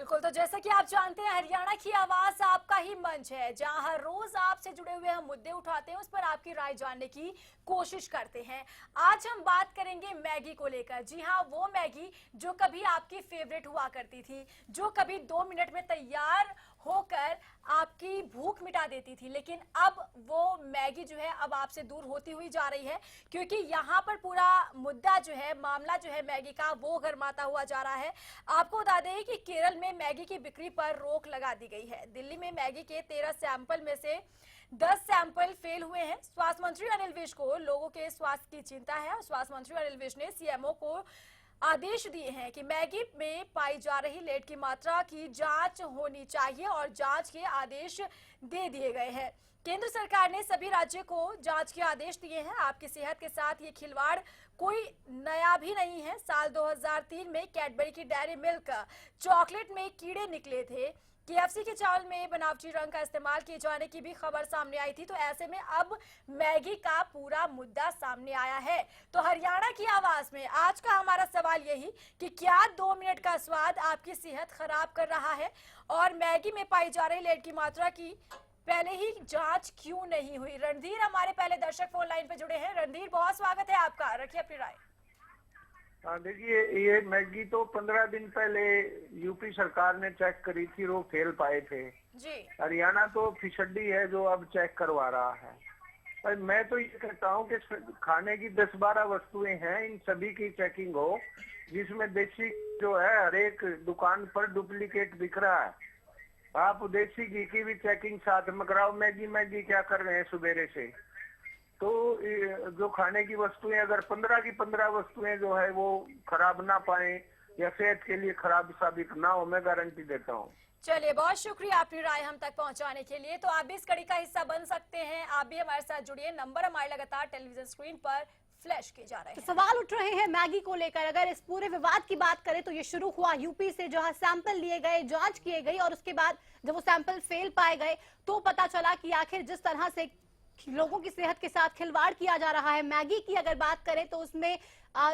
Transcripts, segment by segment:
बिल्कुल, तो जैसा कि आप जानते हैं हरियाणा की आवाज आपका ही मंच है, जहां हर रोज आपसे जुड़े हुए हम मुद्दे उठाते हैं, उस पर आपकी राय जानने की कोशिश करते हैं। आज हम बात करेंगे मैगी को लेकर। जी हां, वो मैगी जो कभी आपकी फेवरेट हुआ करती थी, जो कभी 2 मिनट में तैयार होकर आपकी भूख मिटा देती थी, लेकिन अब वो मैगी जो है अब आपसे दूर होती हुई जा रही है, क्योंकि यहाँ पर पूरा मुद्दा जो है, मामला जो है मैगी का, वो गरमाता हुआ जा रहा है। आपको बता दें कि केरल में मैगी की बिक्री पर रोक लगा दी गई है। दिल्ली में मैगी के 13 सैंपल में से 10 सैंपल फेल हुए हैं। स्वास्थ्य मंत्री अनिल विज को लोगों के स्वास्थ्य की चिंता है और स्वास्थ्य मंत्री अनिल विज ने सीएमओ को आदेश दिए हैं कि मैगी में पाई जा रही लेड की मात्रा की जांच होनी चाहिए और जांच के आदेश दे दिए गए हैं। केंद्र सरकार ने सभी राज्यों को जांच के आदेश दिए हैं। आपकी सेहत के साथ ये खिलवाड़ कोई नया भी नहीं है। साल 2003 में कैडबरी की डेयरी मिल्क चॉकलेट में कीड़े निकले थे। केएफसी के चावल में बनावटी रंग का इस्तेमाल किए जाने की भी खबर सामने आई थी। तो ऐसे में अब मैगी का पूरा मुद्दा सामने आया है। तो हरियाणा की आवाज में आज का हमारा सवाल यही कि क्या 2 मिनट का स्वाद आपकी सेहत खराब कर रहा है, और मैगी में पाई जा रही लेड की मात्रा की पहले ही जांच क्यों नहीं हुई? रणधीर हमारे पहले दर्शक फोन लाइन पे जुड़े हैं। रणधीर, बहुत स्वागत है आपका, रखिए अपनी राय। हाँ, देखिए, ये मैगी तो 15 दिन पहले यूपी सरकार ने चेक करी थी, वो फेल पाए थे जी। हरियाणा तो फिसड्डी है जो अब चेक करवा रहा है। पर मैं तो ये कहता हूँ कि खाने की 10-12 वस्तुएं हैं, इन सभी की चेकिंग हो, जिसमें देसी जो है हर एक दुकान पर डुप्लीकेट बिक रहा है। आप देसी घी की भी चेकिंग साथ में कराओ। मैगी क्या कर रहे हैं सुबेरे से? तो जो खाने की वस्तुएं, अगर 15 की 15 वस्तुएं जो है वो खराब ना पाए या सेहत के लिए खराब साबित ना हो, मैं गारंटी देता हूँ। चलिए, बहुत शुक्रिया अपनी राय हम तक पहुंचाने के लिए। तो आप भी इस कड़ी का हिस्सा बन सकते हैं, आप भी हमारे साथ जुड़िए। नंबर हमारे लगातार टेलीविजन स्क्रीन पर फ्लैश किए जा रहे हैं। तो सवाल उठ रहे हैं मैगी को लेकर। अगर इस पूरे विवाद की बात करें तो ये शुरू हुआ यूपी से, जहां सैंपल लिए गए, जांच किए गई, और उसके बाद जब वो सैंपल फेल पाए गए तो पता चला कि आखिर जिस तरह से लोगों की सेहत के साथ खिलवाड़ किया जा रहा है। मैगी की अगर बात करें तो उसमें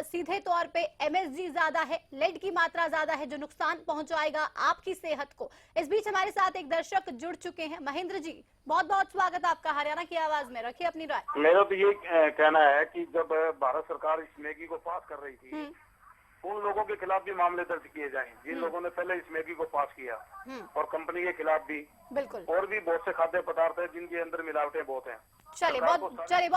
सीधे तौर पे एमएसजी ज्यादा है, लेड की मात्रा ज्यादा है, जो नुकसान पहुंचाएगा आपकी सेहत को। इस बीच हमारे साथ एक दर्शक जुड़ चुके हैं। महेंद्र जी, बहुत बहुत स्वागत आपका हरियाणा की आवाज में, रखिए अपनी राय। मेरा तो ये कहना है कि जब भारत सरकार इस मैगी को पास कर रही थी, उन लोगों के खिलाफ भी मामले दर्ज किए जाएं जिन लोगों ने पहले इस मैगी को पास किया, और कंपनी के खिलाफ भी। बिल्कुल। और भी बहुत से खाद्य पदार्थ हैं जिनके अंदर मिलावटें बहुत हैं। चलिए बहुत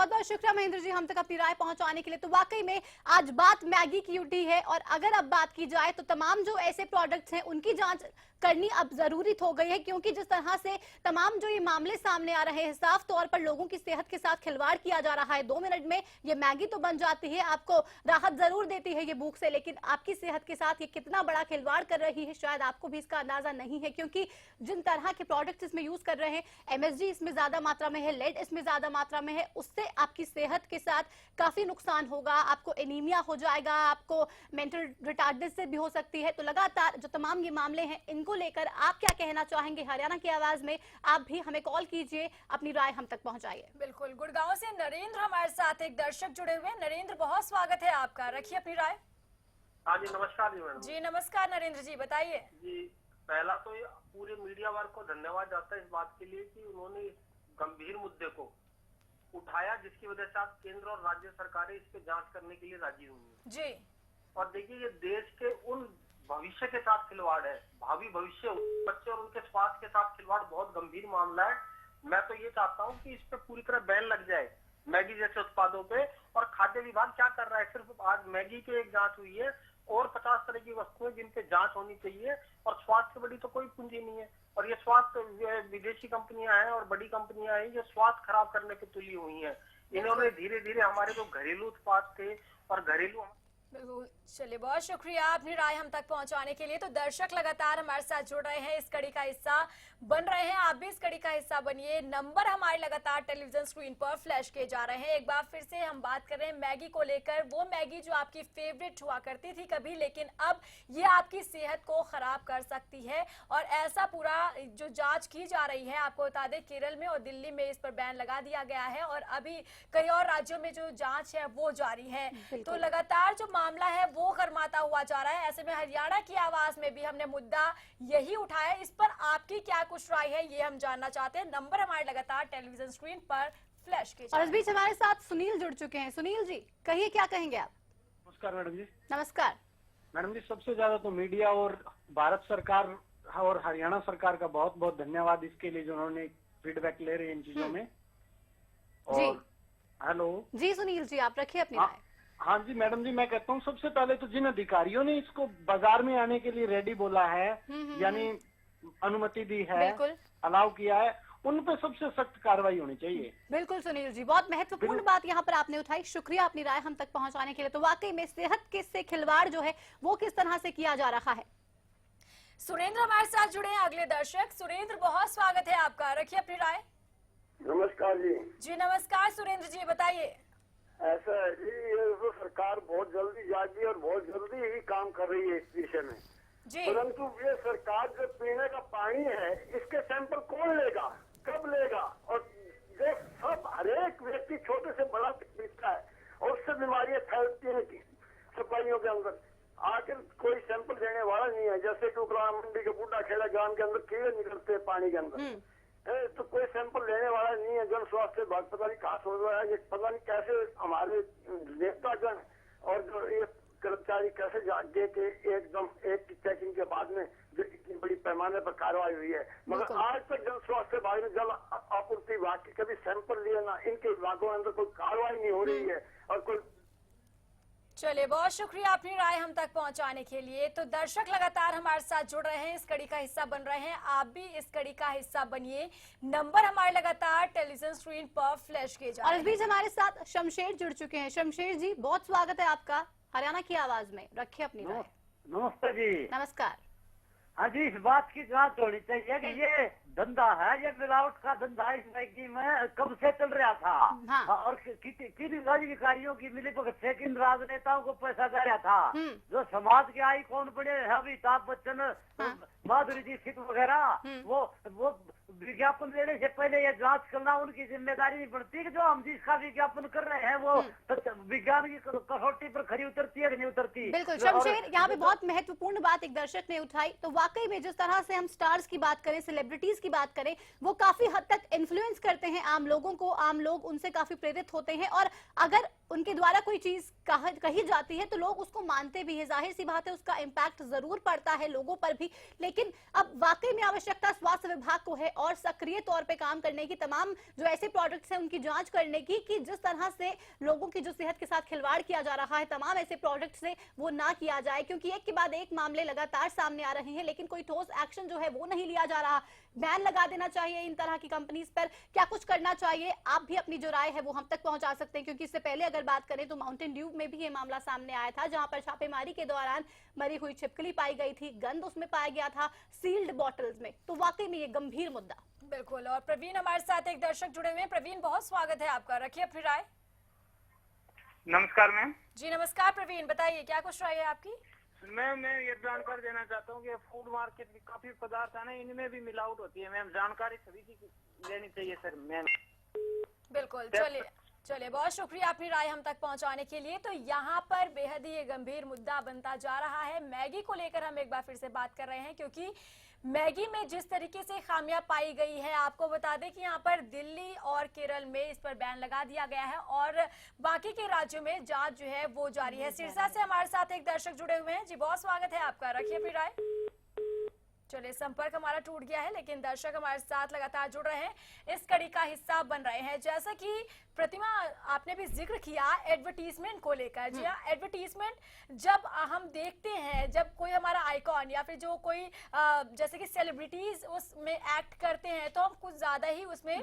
बहुत शुक्रिया महेंद्र जी हम तक अपनी राय पहुंचाने के लिए। तो वाकई में आज बात मैगी की उठी है, और अगर अब बात की जाए तो तमाम जो ऐसे प्रोडक्ट्स हैं उनकी जांच करनी अब जरूरी हो गई है, क्योंकि जिस तरह से तमाम जो ये मामले सामने आ रहे हैं, साफ तौर पर लोगों की सेहत के साथ खिलवाड़ किया जा रहा है। 2 मिनट में ये मैगी तो बन जाती है, आपको राहत जरूर देती है ये भूख से, लेकिन आपकी सेहत के साथ ये कितना बड़ा खिलवाड़ कर रही है शायद आपको भी इसका अंदाजा नहीं है, क्योंकि जिन तरह के प्रोडक्ट्स इसमें यूज कर रहे हैं, एमएसजी इसमें ज्यादा मात्रा में है, लेड इसमें ज्यादा मात्रा में है, उससे आपकी सेहत के साथ काफी नुकसान होगा। आपको एनीमिया हो जाएगा, आपको मेंटल रिटार्डेंस भी हो सकती है। तो लगातार जो तमाम ये मामले हैं, इनको लेकर आप क्या कहना चाहेंगे हरियाणा की आवाज में? आप भी हमें कॉल कीजिए, अपनी राय हम तक पहुंचाइए। बिल्कुल। गुड़गांव से नरेंद्र हमारे साथ एक दर्शक जुड़े हुए हैं। नरेंद्र, बहुत स्वागत है आपका, रखिए अपनी राय। हाँ जी, नमस्कार जी मैडम। जी नमस्कार नरेंद्र जी, बताइए। जी, पहला तो ये पूरे मीडिया वर्ग को धन्यवाद जाता है इस बात के लिए कि उन्होंने इस गंभीर मुद्दे को उठाया, जिसकी वजह से आप केंद्र और राज्य सरकारें इस पे जांच करने के लिए राजी हुई हैं जी। और देखिए, ये देश के उन भविष्य के साथ खिलवाड़ है, भावी भविष्य, बच्चे और उनके स्वास्थ्य के साथ खिलवाड़ बहुत गंभीर मामला है। मैं तो ये चाहता हूँ कि इस पे पूरी तरह बैन लग जाए मैगी जैसे उत्पादों पे। और खाद्य विभाग क्या कर रहा है, सिर्फ आज मैगी की एक जांच हुई है और 50 तरह की वस्तुएं जिन पे जांच होनी चाहिए, और स्वास्थ्य से बड़ी तो कोई पूंजी नहीं है। और ये स्वास्थ्य विदेशी कंपनियां हैं और बड़ी कंपनियां हैं जो स्वास्थ्य खराब करने पे तुली हुई हैं। इन्होंने धीरे धीरे हमारे जो घरेलू उत्पाद थे और घरेलू। बिल्कुल। चलिए, बहुत शुक्रिया अपनी राय हम तक पहुंचाने के लिए। तो दर्शक लगातार हमारे साथ जुड़ रहे हैं, इस कड़ी का हिस्सा बन रहे हैं, आप भी इस कड़ी का हिस्सा बनिए। नंबर हमारे लगातार टेलीविजन स्क्रीन पर फ्लैश किए जा रहे हैं। एक बार फिर से हम बात कर रहे हैं मैगी को लेकर, वो मैगी जो आपकी फेवरेट हुआ करती थी कभी, लेकिन अब ये आपकी सेहत को खराब कर सकती है। और ऐसा पूरा जो जांच की जा रही है, आपको बता दें केरल में और दिल्ली में इस पर बैन लगा दिया गया है, और अभी कई और राज्यों में जो जांच है वो जारी है। तो लगातार जो मामला है वो गरमाता हुआ जा रहा है। ऐसे में हरियाणा की आवाज में भी हमने मुद्दा यही उठाया। इस पर आपकी क्या कुछ राय है ये हम जानना चाहते हैं। नंबर हमारे लगातार टेलीविजन स्क्रीन पर फ्लैश कीजिए। और इस बीच हमारे साथ सुनील जुड़ चुके हैं। सुनील जी कहिए, क्या कहेंगे आप? नमस्कार मैडम जी। नमस्कार मैडम जी, सबसे ज्यादा तो मीडिया और भारत सरकार और हरियाणा सरकार का बहुत बहुत धन्यवाद इसके लिए जो उन्होंने फीडबैक ले रहे हैं इन चीजों में। जी। और हेलो जी सुनील जी, आप रखिए अपनी हाँ, राय। हाँ जी मैडम जी, मैं कहता हूँ सबसे पहले तो जिन अधिकारियों ने इसको बाजार में आने के लिए रेडी बोला है, यानी अनुमति दी है, बिल्कुल अलाउ किया है, उन पे सबसे सख्त कार्रवाई होनी चाहिए। बिल्कुल सुनील जी, बहुत महत्वपूर्ण बात यहाँ पर आपने उठाई। शुक्रिया अपनी राय हम तक पहुंचाने के लिए। तो वाकई में सेहत के से खिलवाड़ जो है वो किस तरह से किया जा रहा है। सुरेंद्र हमारे साथ जुड़े हैं अगले दर्शक। सुरेंद्र, बहुत स्वागत है आपका, रखिए अपनी राय। नमस्कार जी। जी नमस्कार सुरेंद्र जी, बताइए। ऐसा है जी, ये तो सरकार बहुत जल्दी जागी और बहुत जल्दी ही काम कर रही है इस विषय में, जी परंतु ये सरकार जो पीने का पानी है इसके सैंपल कौन लेगा, कब लेगा? और जो सब हरेक व्यक्ति छोटे से बड़ा पीता है और उससे बीमारियां फैलती हैं सफाइयों के अंदर। आखिर कोई सैंपल देने वाला नहीं है। जैसे कि उकला मंडी के बूढ़ा खेड़ा गांव के अंदर कीड़े निकलते हैं पानी के अंदर, तो कोई सैंपल लेने वाला नहीं है। जन स्वास्थ्य विभाग पता नहीं कहाँ सोच रहा है, ये पता नहीं कैसे हमारे नेतागण और जो ये कर्मचारी कैसे जागे के एकदम एक चेकिंग के बाद में जो इतनी बड़ी पैमाने पर कार्रवाई हुई है, मगर आज तक जन स्वास्थ्य विभाग ने जल आपूर्ति विभाग के कभी सैंपल लिए ना, इनके विभागों के अंदर कोई कार्रवाई नहीं हो रही है। और कोई चलिए, बहुत शुक्रिया अपनी राय हम तक पहुंचाने के लिए। तो दर्शक लगातार हमारे साथ जुड़ रहे हैं, इस कड़ी का हिस्सा बन रहे हैं। आप भी इस कड़ी का हिस्सा बनिए। नंबर हमारे लगातार टेलीविजन स्क्रीन पर फ्लैश किए जा रहे और हैं। इस बीच हमारे साथ शमशेर जुड़ चुके हैं। शमशेर जी, बहुत स्वागत है आपका हरियाणा की आवाज में, रखिए अपनी राय। नमस्ते जी। नमस्कार। हाँ जी, इस बात की जांच होनी चाहिए कि ये धंधा है, ये मिलावट का धंधा इस मैगी में कब से चल रहा था। हाँ। और किन राजधिकारियों की मिली भगत से किन राजनेताओं को पैसा दे रहा था, जो समाज के आई कौन बड़े हैं, अमिताभ बच्चन, माधुरी दीक्षित वगैरह, वो विज्ञापन देने से पहले ये जांच करना उनकी जिम्मेदारी नहीं बनती कि जो हम जिसका विज्ञापन कर रहे हैं वो विज्ञान की कसौटी पर खरी उतरती है कि नहीं उतरती। बिल्कुल शमशेर, यहाँ पे बहुत महत्वपूर्ण बात एक दर्शक ने उठाई। तो वाकई में जिस तरह से हम स्टार्स की बात करें, सेलिब्रिटीज की बात करें, वो काफी हद तक इन्फ्लुएंस करते हैं आम लोगों को, आम लोग उनसे काफी प्रेरित होते हैं और अगर उनके द्वारा कोई चीज कही जाती है तो लोग उसको मानते भी है। जाहिर सी बात है उसका इम्पैक्ट जरूर पड़ता है लोगों पर भी, लेकिन अब वाकई में आवश्यकता स्वास्थ्य विभाग को है और सक्रिय तौर पे काम करने की, तमाम जो ऐसे प्रोडक्ट्स हैं उनकी जांच करने की कि जिस तरह से लोगों की जो सेहत के साथ खिलवाड़ किया जा रहा है, तमाम ऐसे प्रोडक्ट से वो ना किया जाए। क्योंकि एक के बाद एक मामले लगातार सामने आ रहे हैं लेकिन कोई ठोस एक्शन जो है वो नहीं लिया जा रहा। बैन लगा देना चाहिए इन तरह की कंपनीज पर, क्या कुछ करना चाहिए? आप भी अपनी जो राय है वो हम तक पहुंचा सकते हैं। क्योंकि इससे पहले अगर बात करें तो माउंटेन ड्यू में भी ये मामला सामने आया था, जहां पर छापेमारी के दौरान मरी हुई छिपकली पाई गई थी, गंद उसमें पाया गया था सील्ड बॉटल्स में। तो वाकई में ये गंभीर मुद्दा। बिल्कुल। और प्रवीण हमारे साथ एक दर्शक जुड़े हुए हैं। प्रवीण, बहुत स्वागत है आपका, रखिए अपनी राय। नमस्कार मैम। जी नमस्कार प्रवीण, बताइए क्या कुछ राय है आपकी? मैम, मैं ये जानकारी देना चाहता हूँ कि फूड मार्केट के काफी पदार्थ है ना, इनमें भी मिलावट होती है मैम। जानकारी सभी की लेनी चाहिए सर मैम। बिल्कुल। चलिए बहुत शुक्रिया अपनी राय हम तक पहुंचाने के लिए। तो यहाँ पर बेहद ही गंभीर मुद्दा बनता जा रहा है। मैगी को लेकर हम एक बार फिर से बात कर रहे हैं, क्योंकि मैगी में जिस तरीके से खामियां पाई गई है, आपको बता दें कि यहाँ पर दिल्ली और केरल में इस पर बैन लगा दिया गया है और बाकी के राज्यों में जांच जो है वो जारी है। सिरसा से हमारे साथ एक दर्शक जुड़े हुए हैं। जी बहुत स्वागत है आपका, रखिए अपनी राय। चलिए, संपर्क हमारा टूट गया है लेकिन दर्शक हमारे साथ लगातार जुड़ रहे हैं, इस कड़ी का हिस्सा बन रहे हैं। जैसा कि प्रतिमा आपने भी जिक्र किया एडवर्टीजमेंट को लेकर। जी हाँ, एडवर्टीजमेंट जब हम देखते हैं, जब कोई हमारा आइकॉन या फिर जो कोई जैसे कि सेलिब्रिटीज उसमें एक्ट करते हैं, तो हम कुछ ज्यादा ही उसमें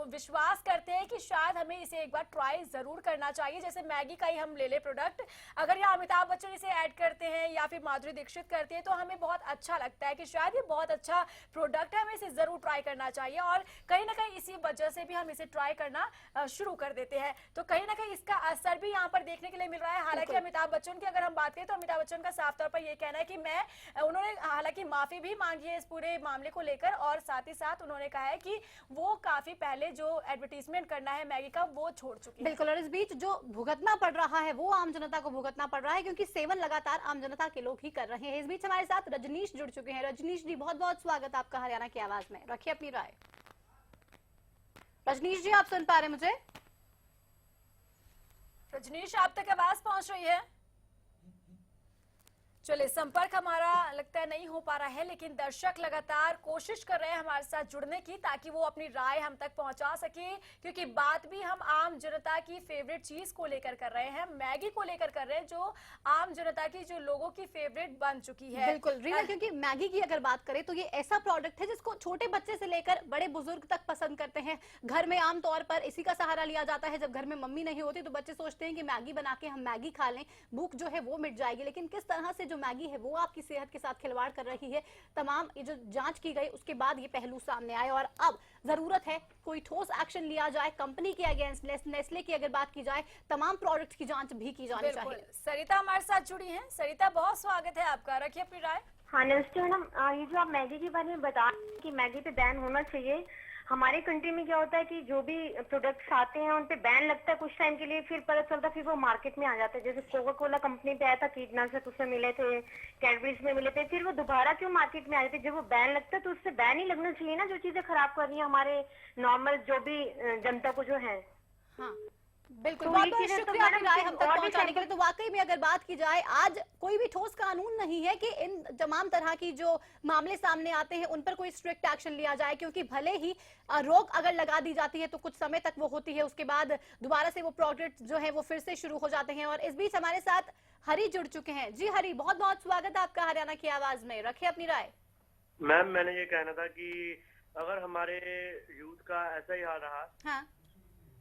विश्वास करते हैं कि शायद हमें इसे एक बार ट्राई जरूर करना चाहिए। जैसे मैगी का ही हम ले प्रोडक्ट, अगर यहाँ अमिताभ बच्चन इसे ऐड करते हैं या फिर माधुरी दीक्षित करते हैं तो हमें बहुत अच्छा लगता है कि शायद ये बहुत अच्छा प्रोडक्ट है, हमें इसे जरूर ट्राई करना चाहिए। और कहीं ना कहीं इसी वजह से भी हम इसे ट्राई करना शुरू कर देते हैं। तो कहीं ना कहीं इसका असर भी यहाँ पर देखने के लिए मिल रहा है। हालांकि अमिताभ बच्चन की अगर हम बात करें तो अमिताभ बच्चन का साफ तौर पर ये कहना है कि उन्होंने हालांकि माफी भी मांगी है इस पूरे मामले को लेकर, और साथ ही साथ उन्होंने कहा है कि वो काफी पहले जो एडवर्टीजमेंट करना है मैगी का वो छोड़ चुकी है। बिल्कुल, और इस बीच जो भुगतना पड़ रहा है वो आम जनता को भुगतना पड़ रहा है, क्योंकि सेवन लगातार आम जनता के लोग ही कर रहे हैं। इस बीच हमारे साथ रजनीश जुड़ चुके हैं। रजनीश जी, बहुत बहुत स्वागत आपका हरियाणा की आवाज में, रखिए अपनी राय। रजनीश जी, आप सुन पा रहे हैं मुझे? रजनीश, आप तक आवाज पहुंच रही है? चलिए, संपर्क हमारा लगता है नहीं हो पा रहा है, लेकिन दर्शक लगातार कोशिश कर रहे हैं हमारे साथ जुड़ने की, ताकि वो अपनी राय हम तक पहुंचा सके, क्योंकि बात भी हम आम जनता की फेवरेट चीज को लेकर कर रहे हैं, मैगी को लेकर कर रहे हैं, जो आम जनता की, जो लोगों की फेवरेट बन चुकी है। बिल्कुल रीना, क्योंकि मैगी की अगर बात करें तो ये ऐसा प्रोडक्ट है जिसको छोटे बच्चे से लेकर बड़े बुजुर्ग तक पसंद करते हैं। घर में आमतौर पर इसी का सहारा लिया जाता है। जब घर में मम्मी नहीं होती तो बच्चे सोचते हैं कि मैगी बना के हम मैगी खा लें, भूख जो है वो मिट जाएगी। लेकिन किस तरह से मैगी है वो आपकी सेहत के साथ खिलवाड़ कर रही है, तमाम ये जो जांच की गई उसके बाद ये पहलू सामने आए, और अब जरूरत है कोई ठोस एक्शन लिया जाए कंपनी के अगेंस्ट। नेस्ले की अगर बात की जाए, तमाम प्रोडक्ट्स की जांच भी की जानी चाहिए। सरिता हमारे साथ जुड़ी हैं। सरिता, बहुत स्वागत है आपका, रखिए अपनी राय। हाँ नमस्ते मैडम, ये जो आप मैगी के बारे में बता रहे हैं कि मैगी पे बैन होना चाहिए, हमारे कंट्री में क्या होता है कि जो भी प्रोडक्ट्स आते हैं उन पे बैन लगता है कुछ टाइम के लिए, फिर पता चलता है फिर वो मार्केट में आ जाते हैं। जैसे कोका कोला कंपनी पे आया था, कीटनाशक उसमें मिले थे, कैडबरीज में मिले थे, फिर वो दोबारा क्यों मार्केट में आए थे? जब वो बैन लगता है तो उससे बैन ही लगना चाहिए ना, जो चीजें खराब कर रही है हमारे नॉर्मल जो भी जनता को जो है। हाँ बिल्कुल, तो बहुत ये बहुत चीजें तो शुक्रिया आपकी मैडम राय हम तक और भी पहुंचाने के लिए। तो वाकई में अगर बात की जाए, आज कोई भी ठोस कानून नहीं है कि इन तमाम तरह की जो मामले सामने आते हैं उन पर कोई स्ट्रिक्ट एक्शन लिया जाए, क्योंकि भले ही रोक अगर लगा दी जाती है तो कुछ समय तक वो होती है, उसके बाद दोबारा से वो प्रोडक्ट जो है वो फिर से शुरू हो जाते हैं। और इस बीच हमारे साथ हरी जुड़ चुके हैं। जी हरी, बहुत बहुत स्वागत है आपका हरियाणा की आवाज में, रखिए अपनी राय। मैम, मैंने ये कहना था कि अगर हमारे यूथ का ऐसा ही हाल रहा, हाँ,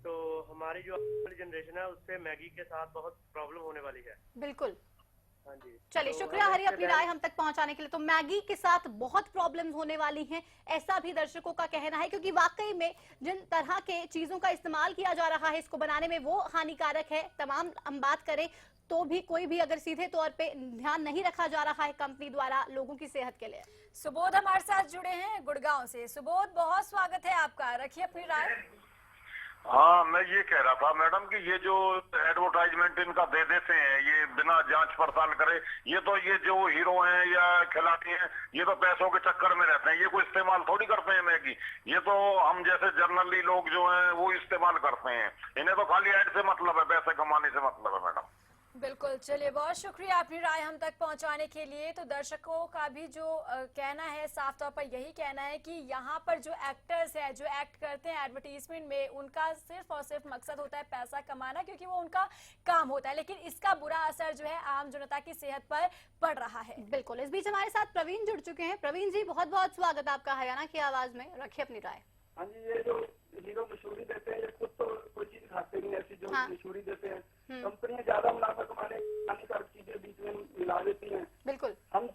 तो हमारी जो जनरेशन है उससे मैगी के साथ बहुत प्रॉब्लम होने वाली है। बिल्कुल, हाँ जी। चलिए तो शुक्रिया हरी अपनी राय हम तक पहुंचाने के लिए। तो मैगी के साथ बहुत प्रॉब्लम्स होने वाली हैं, ऐसा भी दर्शकों का कहना है, क्योंकि वाकई में जिन तरह के चीजों का इस्तेमाल किया जा रहा है इसको बनाने में वो हानिकारक है। तमाम हम बात करें तो भी कोई भी अगर सीधे तौर पे ध्यान नहीं रखा जा रहा है कंपनी द्वारा लोगों की सेहत के लिए। सुबोध हमारे साथ जुड़े हैं गुड़गांव से। सुबोध, बहुत स्वागत है आपका, रखिए अपनी राय। हाँ, मैं ये कह रहा था मैडम कि ये जो एडवर्टाइजमेंट इनका दे देते हैं ये बिना जांच पड़ताल करे, ये जो हीरो हैं या खिलाड़ी हैं ये तो पैसों के चक्कर में रहते हैं, ये कोई इस्तेमाल थोड़ी करते हैं मैगी। ये तो हम जैसे जर्नली लोग जो हैं वो इस्तेमाल करते हैं, इन्हें तो खाली ऐड से मतलब है, पैसे कमाने से मतलब है मैडम। बिल्कुल, चलिए बहुत शुक्रिया अपनी राय हम तक पहुंचाने के लिए। तो दर्शकों का भी जो कहना है, साफ तौर पर यही कहना है कि यहाँ पर जो एक्टर्स हैं, जो एक्ट करते हैं एडवर्टीजमेंट में, उनका सिर्फ और सिर्फ मकसद होता है पैसा कमाना, क्योंकि वो उनका काम होता है, लेकिन इसका बुरा असर जो है आम जनता की सेहत पर पड़ रहा है। बिल्कुल, इस बीच हमारे साथ प्रवीण जुड़ चुके हैं। प्रवीण जी, बहुत बहुत स्वागत आपका हरियाणा की आवाज में, रखिए अपनी राय। हाँ जी, ये जो हीरो मशहूरी देते हैं, ये खुद तो कोई चीज खाते नहीं, ऐसी जो मशहूरी देते हैं, कंपनियां ज्यादा मुनाफा कमाने हानिकारक चीजें बीच में मिला देती हैं। बिल्कुल, हम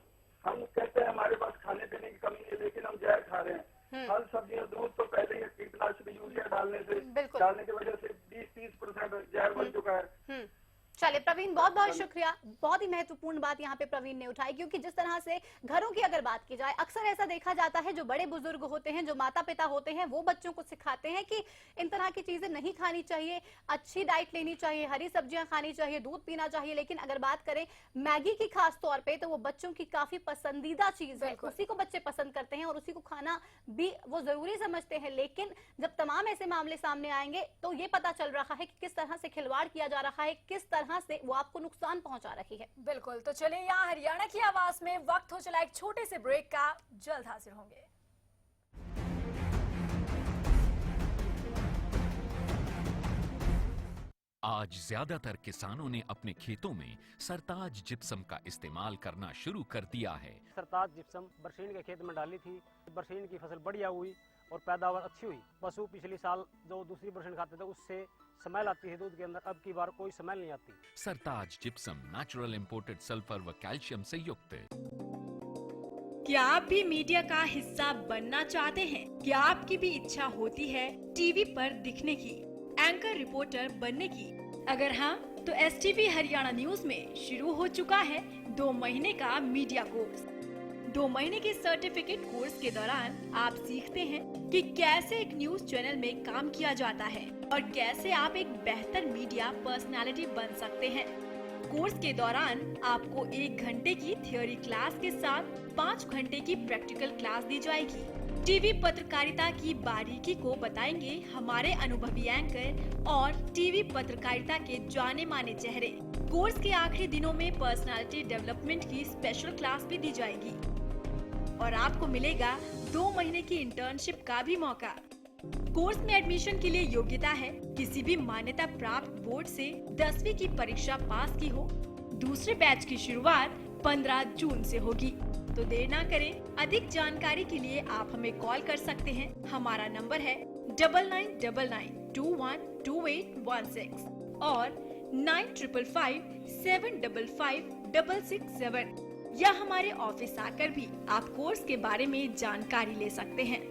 कहते हैं हमारे पास खाने पीने की कमी है, लेकिन हम जहर खा रहे हैं। फल सब्जियां दूध तो पहले ही कीटनाशक यूरिया डालने की वजह से 20-30% जहर बन चुका है। चलिए प्रवीण, बहुत बहुत शुक्रिया। बहुत ही महत्वपूर्ण बात यहाँ पे प्रवीण ने उठाई, क्योंकि जिस तरह से घरों की अगर बात की जाए, अक्सर ऐसा देखा जाता है जो बड़े बुजुर्ग होते हैं, जो माता पिता होते हैं, वो बच्चों को सिखाते हैं कि इन तरह की चीजें नहीं खानी चाहिए, अच्छी डाइट लेनी चाहिए, हरी सब्जियां खानी चाहिए, दूध पीना चाहिए। लेकिन अगर बात करें मैगी की खास तौर पे, तो वो बच्चों की काफी पसंदीदा चीज है, उसी को बच्चे पसंद करते हैं और उसी को खाना भी वो जरूरी समझते हैं। लेकिन जब तमाम ऐसे मामले सामने आएंगे तो ये पता चल रहा है कि किस तरह से खिलवाड़ किया जा रहा है, किस तरह से वो आपको नुकसान पहुंचा रही है। बिल्कुल, तो चलिए यहाँ हरियाणा की आवाज में वक्त हो चला एक छोटे से ब्रेक का, जल्द हाजिर होंगे। आज ज्यादातर किसानों ने अपने खेतों में सरताज जिप्सम का इस्तेमाल करना शुरू कर दिया है। सरताज जिप्सम बरसीन के खेत में डाली थी, बरसीन की फसल बढ़िया हुई और पैदावार अच्छी हुई। पशु पिछले साल जो दूसरी बरसीन खाते थे उससे स्मेल आती है दूध के अंदर, अब की बार कोई स्मेल नहीं आती। सरताज जिप्सम नेचुरल इंपोर्टेड सल्फर व कैल्शियम से युक्त है। क्या आप भी मीडिया का हिस्सा बनना चाहते हैं? क्या आपकी भी इच्छा होती है टीवी पर दिखने की? एंकर रिपोर्टर बनने की? अगर हाँ, तो STV हरियाणा न्यूज में शुरू हो चुका है 2 महीने का मीडिया कोर्स। 2 महीने के सर्टिफिकेट कोर्स के दौरान आप सीखते हैं कि कैसे एक न्यूज चैनल में काम किया जाता है और कैसे आप एक बेहतर मीडिया पर्सनालिटी बन सकते हैं। कोर्स के दौरान आपको 1 घंटे की थ्योरी क्लास के साथ 5 घंटे की प्रैक्टिकल क्लास दी जाएगी। टीवी पत्रकारिता की बारीकी को बताएंगे हमारे अनुभवी एंकर और टीवी पत्रकारिता के जाने माने चेहरे। कोर्स के आखिरी दिनों में पर्सनालिटी डेवलपमेंट की स्पेशल क्लास भी दी जाएगी और आपको मिलेगा 2 महीने की इंटर्नशिप का भी मौका। कोर्स में एडमिशन के लिए योग्यता है किसी भी मान्यता प्राप्त बोर्ड से 10वीं की परीक्षा पास की हो। दूसरे बैच की शुरुआत 15 जून से होगी, तो देर ना करें। अधिक जानकारी के लिए आप हमें कॉल कर सकते हैं। हमारा नंबर है 9999212816 और 9555755667 या हमारे ऑफिस आकर भी आप कोर्स के बारे में जानकारी ले सकते हैं।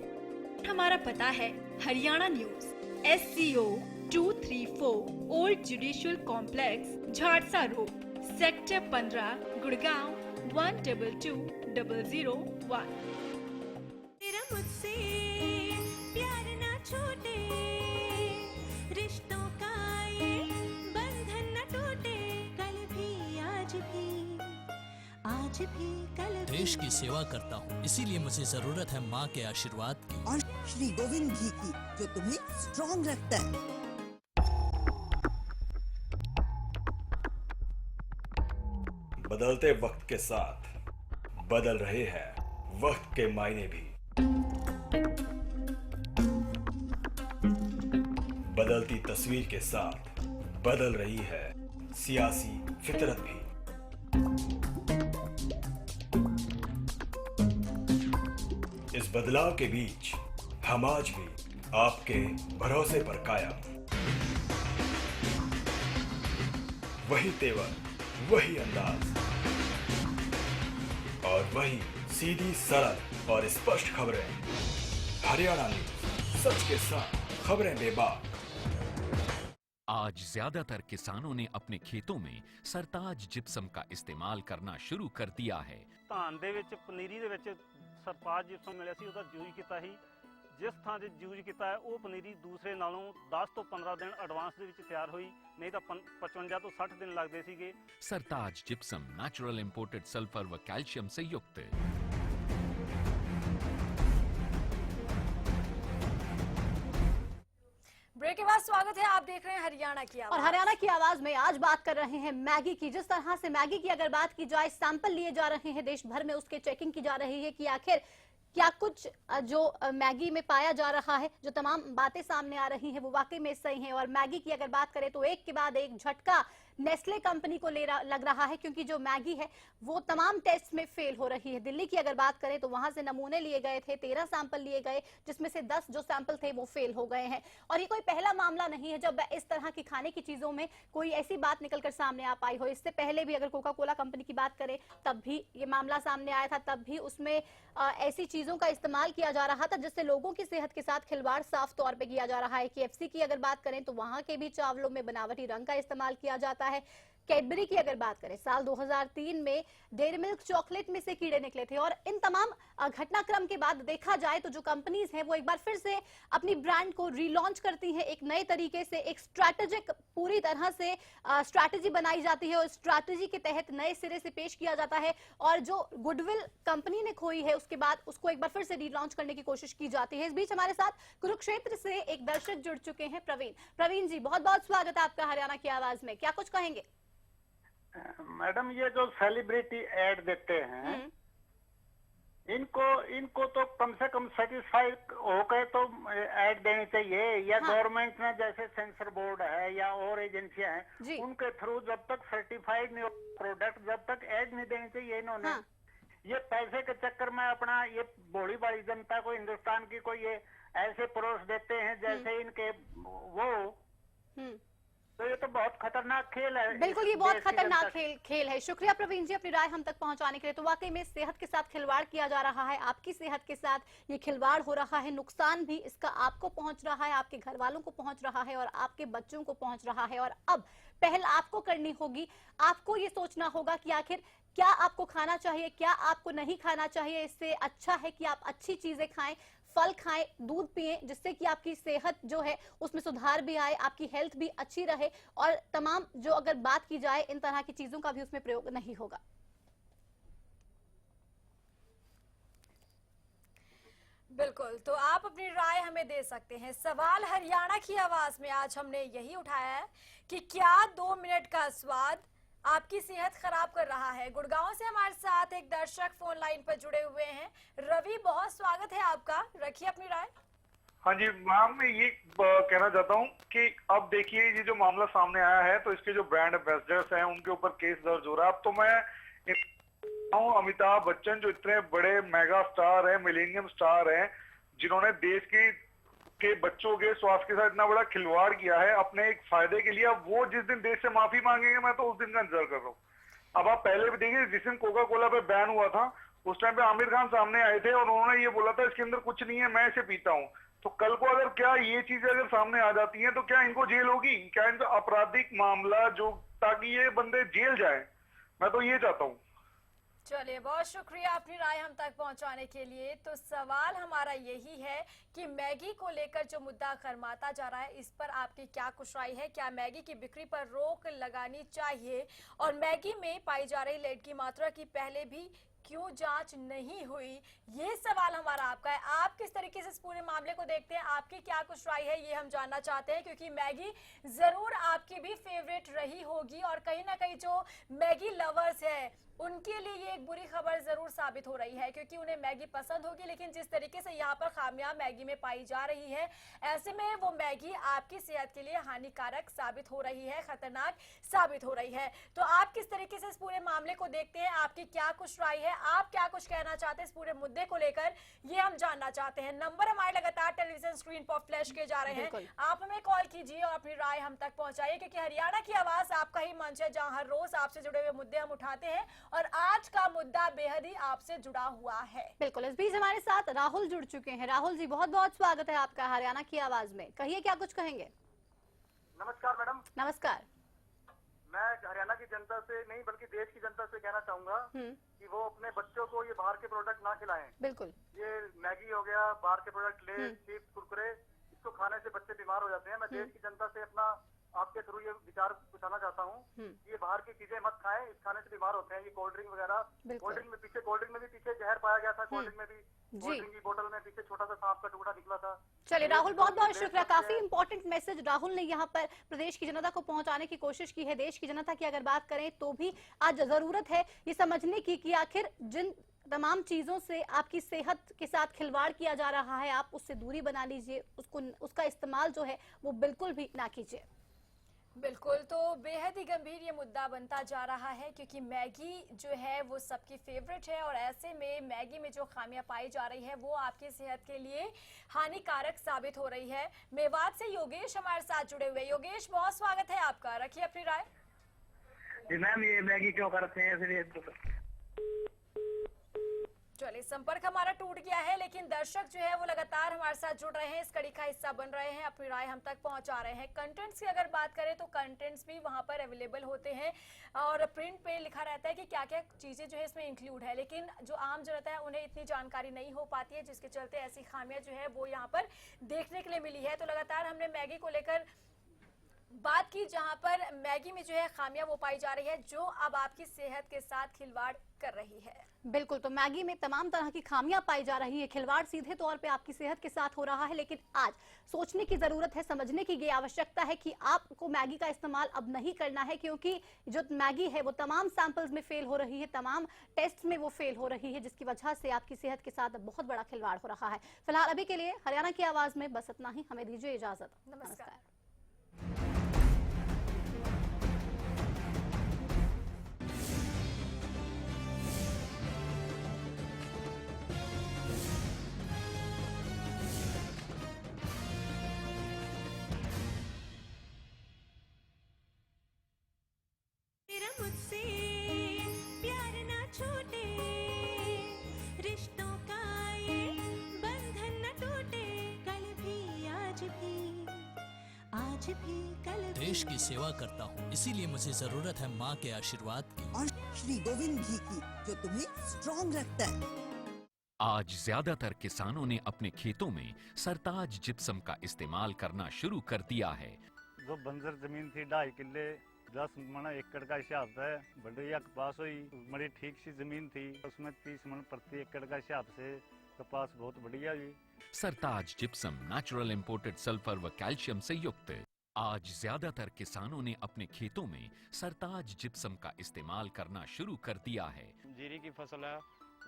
हमारा पता है Haryana news, SCO 234 old judicial complex, Jharsa road, sector 15, Gurgaon 122001। तेरा मुझसे प्यार ना छूटे, रिश्तों का ये बंधन न टूटे, कल भी आज भी कल भी। देश की सेवा करता हूँ, इसीलिए मुझे जरूरत है माँ के आशीर्वाद की और श्री गोविंद घी की, जो तुम्हें स्ट्रॉन्ग रखता है। बदलते वक्त के साथ बदल रहे हैं वक्त के मायने भी। बदलती तस्वीर के साथ बदल रही है सियासी फितरत भी। इस बदलाव के बीच हम आज भी आपके भरोसे पर कायम। वही तेवर, वही अंदाज और वही सीधी, सरल और स्पष्ट खबरें। हरियाणा न्यूज, सच के साथ खबरें बेबाक। आज ज्यादातर किसानों ने अपने खेतों में सरताज जिप्सम का इस्तेमाल करना शुरू कर दिया है। धान दे विच पनीरी दे विच सरताज जिप्सम मिलिया सी, ਉਹਦਾ यूज ਕੀਤਾ ਸੀ। जिस ਥਾਂ ਤੇ यूज ਕੀਤਾ ਹੈ ਉਹ ਪਨੀਰੀ ਦੂਸਰੇ ਨਾਲੋਂ 10 ਤੋਂ 15 ਦਿਨ ਐਡਵਾਂਸ ਦੇ ਵਿੱਚ ਤਿਆਰ ਹੋਈ, नहीं तो 55 ਤੋਂ 60 दिन लगते ਸੀਗੇ। सरताज जिप्सम नेचुरल इंपोर्टेड सल्फर व कैल्शियम से युक्त। ब्रेक के बाद स्वागत है, आप देख रहे हैं हरियाणा की आवाज। और हरियाणा की आवाज में आज बात कर रहे हैं मैगी की। जिस तरह से मैगी की अगर बात की जाए, सैंपल लिए जा रहे हैं देश भर में, उसके चेकिंग की जा रही है कि आखिर क्या कुछ जो मैगी में पाया जा रहा है, जो तमाम बातें सामने आ रही हैं वो वाकई में सही हैं। और मैगी की अगर बात करें तो एक के बाद एक झटका नेस्ले कंपनी को लग रहा है, क्योंकि जो मैगी है वो तमाम टेस्ट में फेल हो रही है। दिल्ली की अगर बात करें तो वहां से नमूने लिए गए थे, 13 सैंपल लिए गए, जिसमें से 10 जो सैंपल थे वो फेल हो गए हैं। और ये कोई पहला मामला नहीं है जब इस तरह की खाने की चीजों में कोई ऐसी बात निकलकर सामने आ पाई हो। इससे पहले भी अगर कोका कोला कंपनी की बात करें तब भी ये मामला सामने आया था, तब भी उसमें ऐसी चीजों का इस्तेमाल किया जा रहा था जिससे लोगों की सेहत के साथ खिलवाड़ साफ तौर पे किया जा रहा है। KFC की अगर बात करें तो वहां के भी चावलों में बनावटी रंग का इस्तेमाल किया जाता है। कैडबरी की अगर बात करें, साल 2003 में डेयरी मिल्क चॉकलेट में से कीड़े निकले थे। और इन तमाम घटनाक्रम के बाद देखा जाए तो जो कंपनीज हैं वो एक बार फिर से अपनी ब्रांड को रीलॉन्च करती हैं, एक नए तरीके से, एक स्ट्रैटेजिक पूरी तरह से स्ट्रैटेजी बनाई जाती है और स्ट्रैटेजी के तहत नए सिरे से पेश किया जाता है। और जो गुडविल कंपनी ने खोई है उसके बाद उसको एक बार फिर से रीलॉन्च करने की कोशिश की जाती है। इस बीच हमारे साथ कुरुक्षेत्र से एक दर्शक जुड़ चुके हैं, प्रवीण जी, बहुत बहुत स्वागत है आपका हरियाणा की आवाज में। क्या कुछ कहेंगे? मैडम, ये जो सेलिब्रिटी एड देते हैं इनको तो कम से कम सेटिस्फाइड होकर तो ऐड देनी चाहिए, या गवर्नमेंट में जैसे सेंसर बोर्ड है या और एजेंसियां हैं उनके थ्रू जब तक सर्टिफाइड नहीं हो प्रोडक्ट, जब तक ऐड नहीं देनी चाहिए इन्होंने। ये पैसे के चक्कर में अपना ये भोली भाली जनता को, हिंदुस्तान की को ये ऐसे परोस देते हैं जैसे इनके वो तो ये तो बहुत खतरनाक खेल है। बिल्कुल, ये बहुत खतरनाक खेल है। शुक्रिया प्रवीण जी अपनी राय हम तक पहुंचाने के लिए। तो वाकई में सेहत के साथ खिलवाड़ किया जा रहा है, आपकी सेहत के साथ ये खिलवाड़ हो रहा है, नुकसान भी इसका आपको पहुंच रहा है, आपके घर वालों को पहुंच रहा है और आपके बच्चों को पहुंच रहा है। और अब पहल आपको करनी होगी, आपको ये सोचना होगा कि आखिर क्या आपको खाना चाहिए, क्या आपको नहीं खाना चाहिए। इससे अच्छा है कि आप अच्छी चीजें खाएं, फल खाएं, दूध पिएं, जिससे कि आपकी सेहत जो है उसमें सुधार भी आए, आपकी हेल्थ भी अच्छी रहे और तमाम जो अगर बात की जाए इन तरह की चीजों का भी उसमें प्रयोग नहीं होगा। बिल्कुल, तो आप अपनी राय हमें दे सकते हैं। सवाल हरियाणा की आवाज में आज हमने यही उठाया है कि क्या 2 मिनट का स्वाद आपकी सेहत खराब कर रहा है। गुड़गांव से हमारे साथ एक दर्शक फोन लाइन पर जुड़े हुए हैं। रवि, बहुत स्वागत है आपका, रखिए अपनी राय। हाँ जी मैम, मैं ये कहना चाहता हूँ कि अब देखिए ये जो मामला सामने आया है तो इसके जो ब्रांड एम्बेसडर्स हैं उनके ऊपर केस दर्ज हो रहा है। अब तो मैं अमिताभ बच्चन जो इतने बड़े मेगा स्टार हैं, मिलेनियम स्टार हैं, जिन्होंने देश के बच्चों के स्वास्थ्य के साथ इतना बड़ा खिलवाड़ किया है अपने एक फायदे के लिए, अब वो जिस दिन देश से माफी मांगेंगे मैं तो उस दिन का इंतजार कर रहा हूँ। अब आप पहले भी देखिए जिस दिन कोका कोला पे बैन हुआ था उस टाइम पे आमिर खान सामने आए थे और उन्होंने ये बोला था इसके अंदर कुछ नहीं है, मैं इसे पीता हूँ। तो कल को अगर क्या ये चीजें अगर सामने आ जाती हैं तो क्या इनको जेल होगी, क्या इनका आपराधिक मामला जो, ताकि ये बंदे जेल जाए, मैं तो ये चाहता हूँ। चलिए, बहुत शुक्रिया अपनी राय हम तक पहुंचाने के लिए। तो सवाल हमारा यही है कि मैगी को लेकर जो मुद्दा गरमाता जा रहा है इस पर आपकी क्या कुछ राय है। क्या मैगी की बिक्री पर रोक लगानी चाहिए और मैगी में पाई जा रही लेड की मात्रा की पहले भी क्यों जांच नहीं हुई, ये सवाल हमारा आपका है। आप किस तरीके से इस पूरे मामले को देखते हैं, आपकी क्या कुछ राय है, ये हम जानना चाहते हैं, क्योंकि मैगी जरूर आपकी भी फेवरेट रही होगी और कहीं ना कहीं जो मैगी लवर्स है उनके लिए ये एक बुरी खबर जरूर साबित हो रही है, क्योंकि उन्हें मैगी पसंद होगी लेकिन जिस तरीके से यहाँ पर खामियां मैगी में पाई जा रही है, ऐसे में वो मैगी आपकी सेहत के लिए हानिकारक साबित हो रही है, खतरनाक साबित हो रही है। तो आप किस तरीके से इस पूरे मामले को देखते हैं, आपकी क्या कुछ राय है, आप क्या कुछ कहना चाहते हैं इस पूरे मुद्दे को लेकर, ये हम जानना चाहते हैं। नंबर हमारे लगातार टेलीविजन स्क्रीन पर फ्लैश किए जा रहे हैं, आप हमें कॉल कीजिए और अपनी राय हम तक पहुंचाइए, क्योंकि हरियाणा की आवाज आपका ही मंच है जहां हर रोज आपसे जुड़े हुए मुद्दे हम उठाते हैं और आज का मुद्दा बेहद ही आपसे जुड़ा हुआ है। बिल्कुल, इस बीच हमारे साथ राहुल जुड़ चुके हैं। राहुल जी, बहुत बहुत स्वागत है आपका हरियाणा की आवाज में, कहिए क्या कुछ कहेंगे। नमस्कार मैडम। नमस्कार। मैं हरियाणा की जनता से नहीं बल्कि देश की जनता से कहना चाहूंगा कि वो अपने बच्चों को ये बाहर के प्रोडक्ट ना खिलाएं। बिल्कुल, ये मैगी हो गया, बाहर के प्रोडक्ट, लेज, चिप्स, कुरकुरे, इसको खाने से बच्चे बीमार हो जाते हैं। मैं देश की जनता से अपना आपके थ्रू ये विचार बताना चाहता हूँ कि ये बाहर की चीजें मत खाएं, इस खाने से बीमार होते हैं। ये कोल्ड ड्रिंक वगैरह, कोल्ड ड्रिंक में भी पीछे जहर पाया गया था, कोल्ड ड्रिंक में भी, कोल्ड ड्रिंक की बोतल में पीछे छोटा सा सांप का टुकड़ा निकला था। चलिए राहुल, बहुत बहुत शुक्रिया, काफी इंपॉर्टेंट मैसेज राहुल ने यहाँ पर प्रदेश की जनता को पहुंचाने की कोशिश की है। देश की जनता की अगर बात करें तो भी आज जरूरत है ये समझने की कि आखिर जिन तमाम चीजों से आपकी सेहत के साथ खिलवाड़ किया जा रहा है आप उससे दूरी बना लीजिए, उसका इस्तेमाल जो है वो बिल्कुल भी ना कीजिए। बिल्कुल, तो बेहद ही गंभीर ये मुद्दा बनता जा रहा है, क्योंकि मैगी जो है वो सबकी फेवरेट है और ऐसे में मैगी में जो खामियां पाई जा रही है वो आपकी सेहत के लिए हानिकारक साबित हो रही है। मेवात से योगेश हमारे साथ जुड़े हुए। योगेश, बहुत स्वागत है आपका, रखिए अपनी राय। जी मैम, ये मैगी क्यों करते हैं इसलिए। चलिए, संपर्क हमारा टूट गया है, लेकिन दर्शक जो है वो लगातार हमारे साथ जुड़ रहे हैं, इस कड़ी का हिस्सा बन रहे हैं, अपनी राय हम तक पहुंचा रहे हैं। कंटेंट्स की अगर बात करें तो कंटेंट्स भी वहां पर अवेलेबल होते हैं और प्रिंट पे लिखा रहता है कि क्या क्या चीजें जो है इसमें इंक्लूड है, लेकिन जो आम जनता है उन्हें इतनी जानकारी नहीं हो पाती है, जिसके चलते ऐसी खामियां जो है वो यहाँ पर देखने के लिए मिली है। तो लगातार हमने मैगी को लेकर बात की, जहां पर मैगी में जो है खामियां वो पाई जा रही है जो अब आपकी सेहत के साथ खिलवाड़ कर रही है। बिल्कुल, तो मैगी में तमाम तरह की खामियां पाई जा रही है, खिलवाड़ सीधे तौर पे आपकी सेहत के साथ हो रहा है। लेकिन आज सोचने की जरूरत है, समझने की ये आवश्यकता है कि आपको मैगी का इस्तेमाल अब नहीं करना है, क्योंकि जो मैगी है वो तमाम सैंपल्स में फेल हो रही है, तमाम टेस्ट में वो फेल हो रही है, जिसकी वजह से आपकी सेहत के साथ बहुत बड़ा खिलवाड़ हो रहा है। फिलहाल अभी के लिए हरियाणा की आवाज में बस इतना ही, हमें दीजिए इजाजत। नमस्कार। भी कल भी। देश की सेवा करता हूँ, इसीलिए मुझे जरूरत है माँ के आशीर्वाद की। और श्री गोविंद घी की जो तुम्हें स्ट्रॉन्ग रखता है। आज ज्यादातर किसानों ने अपने खेतों में सरताज जिप्सम का इस्तेमाल करना शुरू कर दिया है। जो बंजर जमीन थी 2.5 किले 10 मन एकड़ का हिसाब है, बढ़िया कपास हुई। बड़ी ठीक सी जमीन थी, उसमें 30 मन प्रति एकड़ का हिसाब से कपास बहुत बढ़िया हुई। सरताज जिप्सम नेचुरल इंपोर्टेड सल्फर व कैल्शियम से युक्त। आज ज्यादातर किसानों ने अपने खेतों में सरताज जिप्सम का इस्तेमाल करना शुरू कर दिया है। जीरी की फसल है,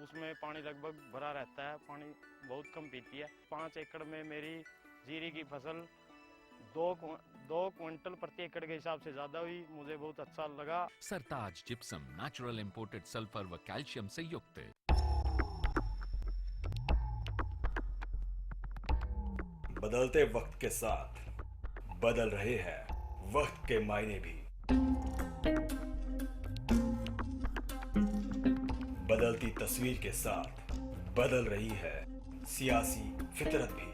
उसमें पानी लगभग भरा रहता है, पानी बहुत कम पीती है। 5 एकड़ में मेरी जीरी की फसल 2 क्विंटल प्रति एकड़ के हिसाब से ज्यादा हुई। मुझे बहुत अच्छा लगा। सरताज जिप्सम नेचुरल इंपोर्टेड सल्फर व कैल्शियम से युक्त। बदलते वक्त के साथ बदल रहे हैं वक्त के मायने भी। बदलती तस्वीर के साथ बदल रही है सियासी फितरत भी।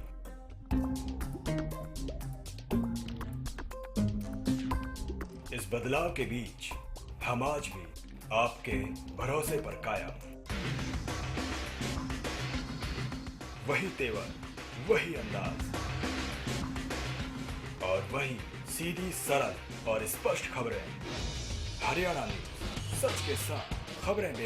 इस बदलाव के बीच हम आज भी आपके भरोसे पर कायम। वही तेवर, वही अंदाज और वही सीधी, सरल और स्पष्ट खबरें। हरियाणा न्यूज़, सच के साथ खबरें।